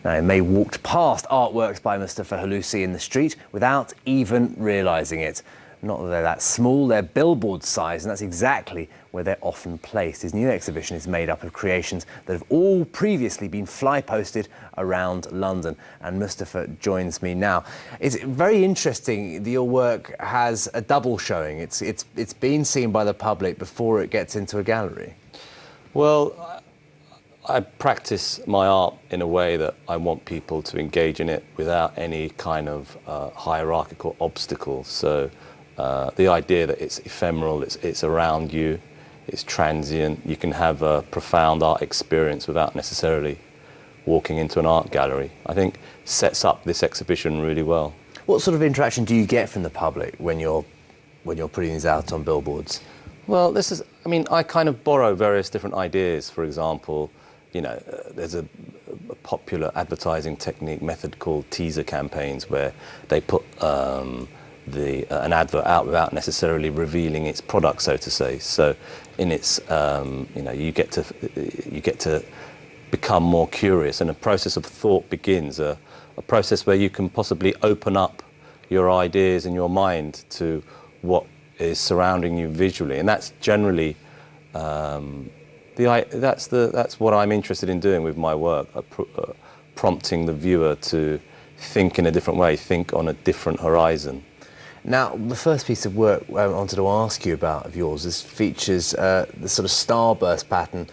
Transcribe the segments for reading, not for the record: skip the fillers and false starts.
Now, he may walked past artworks by Mustafa Hulusi in the street without even realising it. Not that they're that small, they're billboard size, and that's exactly where they're often placed. His new exhibition is made up of creations that have all previously been fly-posted around London. And Mustafa joins me now. It's very interesting that your work has a double showing. It's been seen by the public before it gets into a gallery. Well, I practice my art in a way that I want people to engage in it without any kind of hierarchical obstacles. So the idea that it's ephemeral, it's around you, it's transient, you can have a profound art experience without necessarily walking into an art gallery, I think sets up this exhibition really well. What sort of interaction do you get from the public when you're putting these out on billboards? Well, I kind of borrow various different ideas. For example, there's a popular advertising technique method called teaser campaigns, where they put an advert out without necessarily revealing its product, so to say. So in its, you get to become more curious, and a process of thought begins, a process where you can possibly open up your ideas in your mind to what is surrounding you visually, and that's generally that's what I'm interested in doing with my work, prompting the viewer to think in a different way, think on a different horizon. Now, the first piece of work I wanted to ask you about of yours features the sort of starburst pattern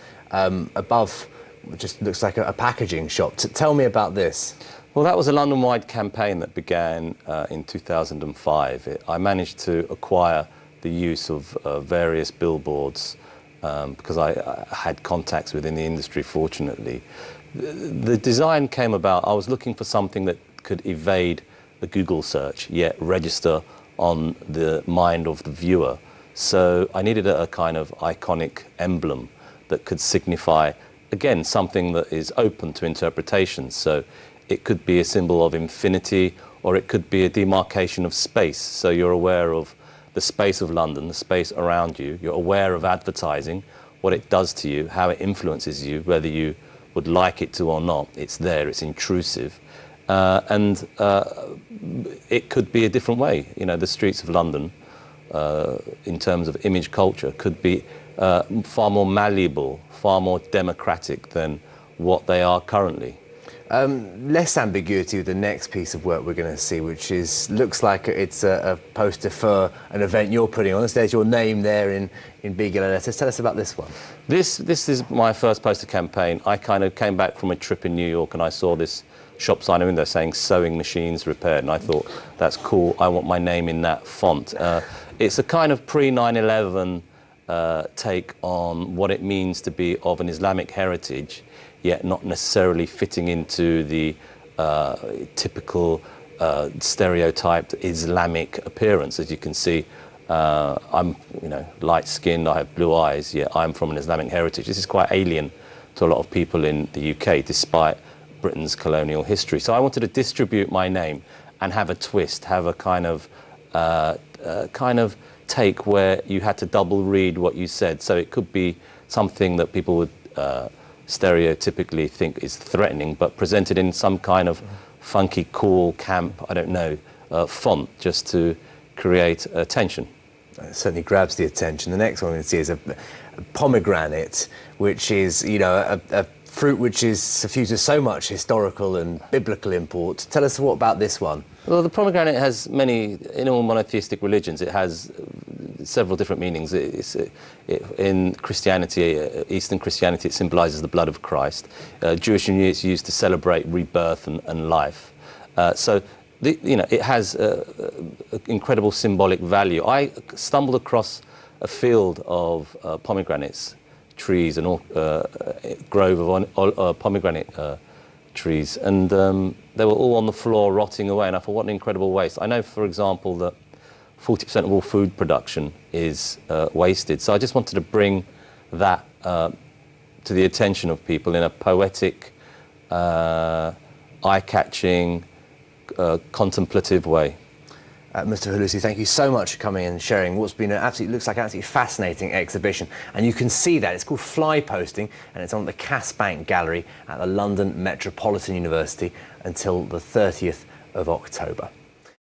above, which just looks like a packaging shop. Tell me about this. Well, that was a London-wide campaign that began in 2005. I managed to acquire the use of various billboards because I had contacts within the industry, fortunately. The design came about, I was looking for something that could evade the Google search, yet register on the mind of the viewer. So I needed a kind of iconic emblem that could signify, again, something that is open to interpretation. So it could be a symbol of infinity, or it could be a demarcation of space. So you're aware of the space of London, the space around you. You're aware of advertising, what it does to you, how it influences you, whether you would like it to or not. It's there, it's intrusive. And it could be a different way. The streets of London, in terms of image culture, could be far more malleable, far more democratic than what they are currently. Less ambiguity with the next piece of work we're going to see, which looks like it's a poster for an event you're putting on. There's your name there in big yellow letters. Tell us about this one. This is my first poster campaign. I kind of came back from a trip in New York and I saw this shop sign window saying sewing machines repaired, and I thought, that's cool, I want my name in that font. It's a kind of pre-9/11 take on what it means to be of an Islamic heritage, yet not necessarily fitting into the typical stereotyped Islamic appearance. As you can see, I'm light-skinned, I have blue eyes, yet I'm from an Islamic heritage. This is quite alien to a lot of people in the UK, despite Britain's colonial history. So I wanted to distribute my name and have a twist, have a kind of take where you had to double read what you said. So it could be something that people would stereotypically think is threatening, but presented in some kind of funky, cool, camp, I don't know, font, just to create tension. It certainly grabs the attention. The next one we're going to see is a pomegranate, which is, a fruit which is suffused with so much historical and biblical import. Tell us what about this one. Well, the pomegranate has many, in all monotheistic religions, it has several different meanings. In Christianity, Eastern Christianity, it symbolises the blood of Christ. Jewish New Year, it's used to celebrate rebirth and life. It has incredible symbolic value. I stumbled across a field of pomegranates, trees, and grove of pomegranate trees, and they were all on the floor rotting away, and I thought, what an incredible waste. I know, for example, that 40% of all food production is wasted, so I just wanted to bring that to the attention of people in a poetic, eye-catching, contemplative way. Mustafa Hulusi, thank you so much for coming and sharing what's been looks like an absolutely fascinating exhibition. And you can see that. It's called Fly Posting, and it's on the Cass Bank Gallery at the London Metropolitan University until the 30th of October.